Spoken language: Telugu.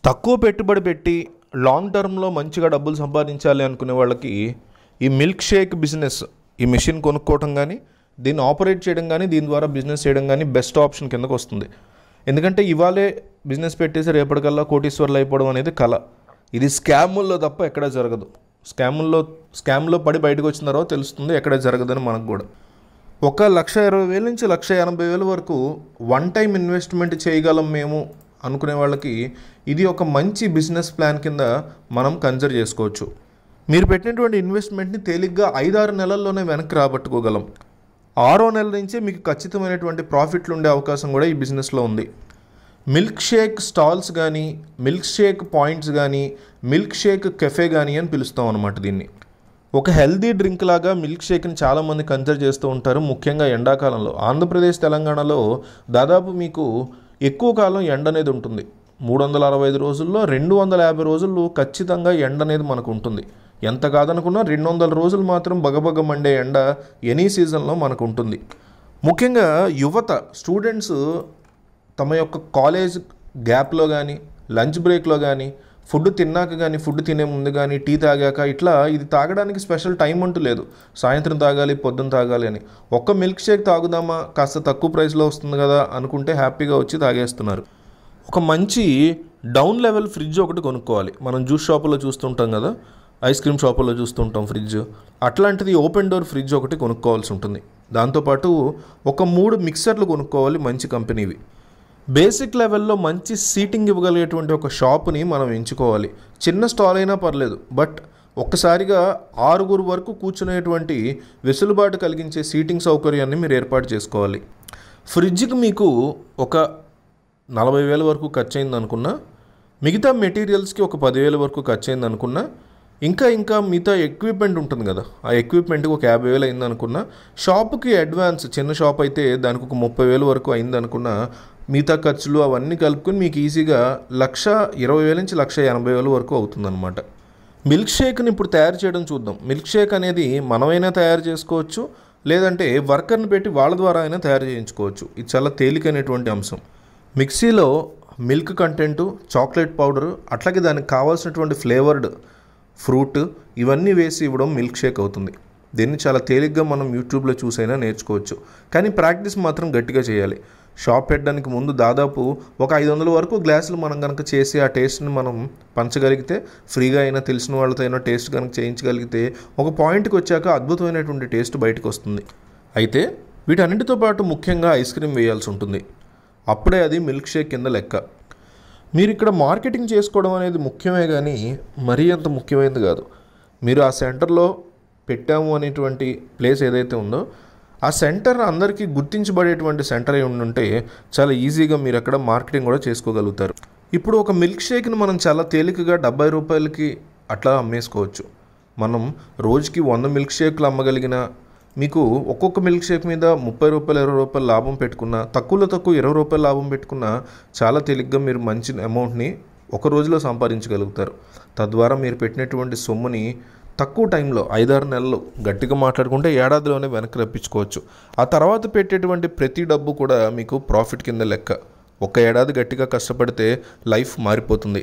తక్కువ పెట్టుబడి పెట్టి లాంగ్ టర్మ్లో మంచిగా డబ్బులు సంపాదించాలి అనుకునే వాళ్ళకి ఈ మిల్క్ షేక్ బిజినెస్, ఈ మెషిన్ కొనుక్కోవటం కానీ, దీన్ని ఆపరేట్ చేయడం కానీ, దీని ద్వారా బిజినెస్ చేయడం కానీ బెస్ట్ ఆప్షన్ కిందకు వస్తుంది. ఎందుకంటే ఇవాళే బిజినెస్ పెట్టేసి రేపటికల్లా కోటీశ్వర్లు అయిపోవడం అనేది కళ. ఇది స్కాముల్లో తప్ప ఎక్కడ జరగదు. స్కామ్లో పడి బయటకు వచ్చిన తర్వాత తెలుస్తుంది ఎక్కడ జరగదని మనకు కూడా. 1,20,000 నుంచి 1,80,000 వరకు వన్ టైం ఇన్వెస్ట్మెంట్ చేయగలం మేము అనుకునే వాళ్ళకి ఇది ఒక మంచి బిజినెస్ ప్లాన్ కింద మనం కన్సిడర్ చేసుకోవచ్చు. మీరు పెట్టినటువంటి ఇన్వెస్ట్మెంట్ని తేలిగ్గా 5-6 నెలల్లోనే వెనక్కి రాబట్టుకోగలం. 6వ నెల నుంచే మీకు ఖచ్చితమైనటువంటి ప్రాఫిట్లు ఉండే అవకాశం కూడా ఈ బిజినెస్లో ఉంది. మిల్క్ షేక్ స్టాల్స్ కానీ, మిల్క్ షేక్ పాయింట్స్ కానీ, మిల్క్ షేక్ కెఫే కానీ అని పిలుస్తాం అన్నమాట. దీన్ని ఒక హెల్దీ డ్రింక్ లాగా మిల్క్ షేక్ని చాలామంది కన్సిడర్ చేస్తూ ఉంటారు, ముఖ్యంగా ఎండాకాలంలో. ఆంధ్రప్రదేశ్, తెలంగాణలో దాదాపు మీకు ఎక్కువ కాలం ఎండ అనేది ఉంటుంది. 365 రోజుల్లో 250 రోజులు ఖచ్చితంగా ఎండ అనేది మనకు ఉంటుంది. ఎంత కాదనుకున్నా 200 రోజులు మాత్రం బగబగ మండే ఎండ ఎనీ సీజన్లో మనకు ఉంటుంది. ముఖ్యంగా యువత, స్టూడెంట్స్ తమ యొక్క కాలేజ్ గ్యాప్లో కానీ, లంచ్ బ్రేక్లో కానీ, ఫుడ్ తిన్నాక కానీ, ఫుడ్ తినే ముందు కానీ, టీ తాగాక, ఇట్లా ఇది తాగడానికి స్పెషల్ టైం అంటూ లేదు. సాయంత్రం తాగాలి, పొద్దున్న తాగాలి అని. ఒక్క మిల్క్ షేక్ తాగుదామా, కాస్త తక్కువ ప్రైస్లో వస్తుంది కదా అనుకుంటే హ్యాపీగా వచ్చి తాగేస్తున్నారు. ఒక మంచి డౌన్ లెవెల్ ఫ్రిడ్జ్ ఒకటి కొనుక్కోవాలి. మనం జ్యూస్ షాపుల్లో చూస్తుంటాం కదా, ఐస్ క్రీమ్ షాపుల్లో చూస్తుంటాం ఫ్రిడ్జ్. అట్లాంటిది ఓపెన్ డోర్ ఫ్రిడ్జ్ ఒకటి కొనుక్కోవాల్సి ఉంటుంది. దాంతోపాటు ఒక 3 మిక్సర్లు కొనుక్కోవాలి, మంచి కంపెనీవి. బేసిక్ లెవెల్లో మంచి సీటింగ్ ఇవ్వగలిగేటువంటి ఒక షాప్ని మనం ఎంచుకోవాలి. చిన్న స్టాల్ అయినా పర్లేదు, బట్ ఒక్కసారిగా 6 వరకు కూర్చునేటువంటి వెసులుబాటు కలిగించే సీటింగ్ సౌకర్యాన్ని మీరు ఏర్పాటు చేసుకోవాలి. ఫ్రిడ్జ్కి మీకు ఒక 40,000 వరకు ఖర్చు అయింది అనుకున్నా, మిగతా మెటీరియల్స్కి ఒక 10,000 వరకు ఖర్చు అయింది అనుకున్నా, ఇంకా మిగతా ఎక్విప్మెంట్ ఉంటుంది కదా, ఆ ఎక్విప్మెంట్కి ఒక 50,000 అయింది అనుకున్నా, షాప్కి అడ్వాన్స్, చిన్న షాప్ అయితే దానికి ఒక 30,000 వరకు అయింది అనుకున్నా, మిగతా ఖర్చులు అవన్నీ కలుపుకొని మీకు ఈజీగా 1,20,000 నుంచి 1,80,000 వరకు అవుతుందన్నమాట. మిల్క్ షేక్ని ఇప్పుడు తయారు చేయడం చూద్దాం. మిల్క్ షేక్ అనేది మనమైనా తయారు చేసుకోవచ్చు, లేదంటే వర్కర్ని పెట్టి వాళ్ళ ద్వారా అయినా తయారు చేయించుకోవచ్చు. ఇది చాలా తేలికైనటువంటి అంశం. మిక్సీలో మిల్క్ కంటెంటు, చాక్లెట్ పౌడరు, అట్లాగే దానికి కావాల్సినటువంటి ఫ్లేవర్డ్ ఫ్రూట్ ఇవన్నీ వేసి ఇవ్వడం మిల్క్ షేక్ అవుతుంది. దీన్ని చాలా తేలిగ్గా మనం యూట్యూబ్లో చూసైనా నేర్చుకోవచ్చు. కానీ ప్రాక్టీస్ మాత్రం గట్టిగా చేయాలి. షాప్ పెట్టడానికి ముందు దాదాపు ఒక 500 వరకు గ్లాసులు మనం కనుక చేసి ఆ టేస్ట్ని మనం పంచగలిగితే, ఫ్రీగా అయినా తెలిసిన వాళ్ళతో అయినా టేస్ట్ కనుక చేయించగలిగితే, ఒక పాయింట్కి వచ్చాక అద్భుతమైనటువంటి టేస్ట్ బయటకు వస్తుంది. అయితే వీటన్నిటితో పాటు ముఖ్యంగా ఐస్ క్రీమ్ వేయాల్సి ఉంటుంది. అప్పుడే అది మిల్క్ షేక్ కింద లెక్క. మీరు ఇక్కడ మార్కెటింగ్ చేసుకోవడం అనేది ముఖ్యమే, కానీ మరీ అంత ముఖ్యమైనది కాదు. మీరు ఆ సెంటర్లో పెట్టాము అనేటువంటి ప్లేస్ ఏదైతే ఉందో, ఆ సెంటర్ అందరికీ గుర్తించబడేటువంటి సెంటర్ అయి ఉంటే చాలా ఈజీగా మీరు అక్కడ మార్కెటింగ్ కూడా చేసుకోగలుగుతారు. ఇప్పుడు ఒక మిల్క్ షేక్ని మనం చాలా తేలికగా 70 రూపాయలకి అట్లా అమ్మేసుకోవచ్చు. మనం రోజుకి 100 మిల్క్ షేక్లు అమ్మగలిగిన, మీకు ఒక్కొక్క మిల్క్ షేక్ మీద 30 రూపాయలు, 20 రూపాయలు లాభం పెట్టుకున్నా, తక్కువలో తక్కువ 20 రూపాయలు లాభం పెట్టుకున్నా చాలా తేలిగ్గా మీరు మంచి అమౌంట్ని ఒక రోజులో సంపాదించగలుగుతారు. తద్వారా మీరు పెట్టినటువంటి సొమ్ముని తక్కువ టైంలో 5-6 నెలలు, గట్టిగా మాట్లాడుకుంటే ఏడాదిలోనే వెనక్కి రప్పించుకోవచ్చు. ఆ తర్వాత పెట్టేటువంటి ప్రతి డబ్బు కూడా మీకు ప్రాఫిట్ కింద లెక్క. ఒక ఏడాది గట్టిగా కష్టపడితే లైఫ్ మారిపోతుంది.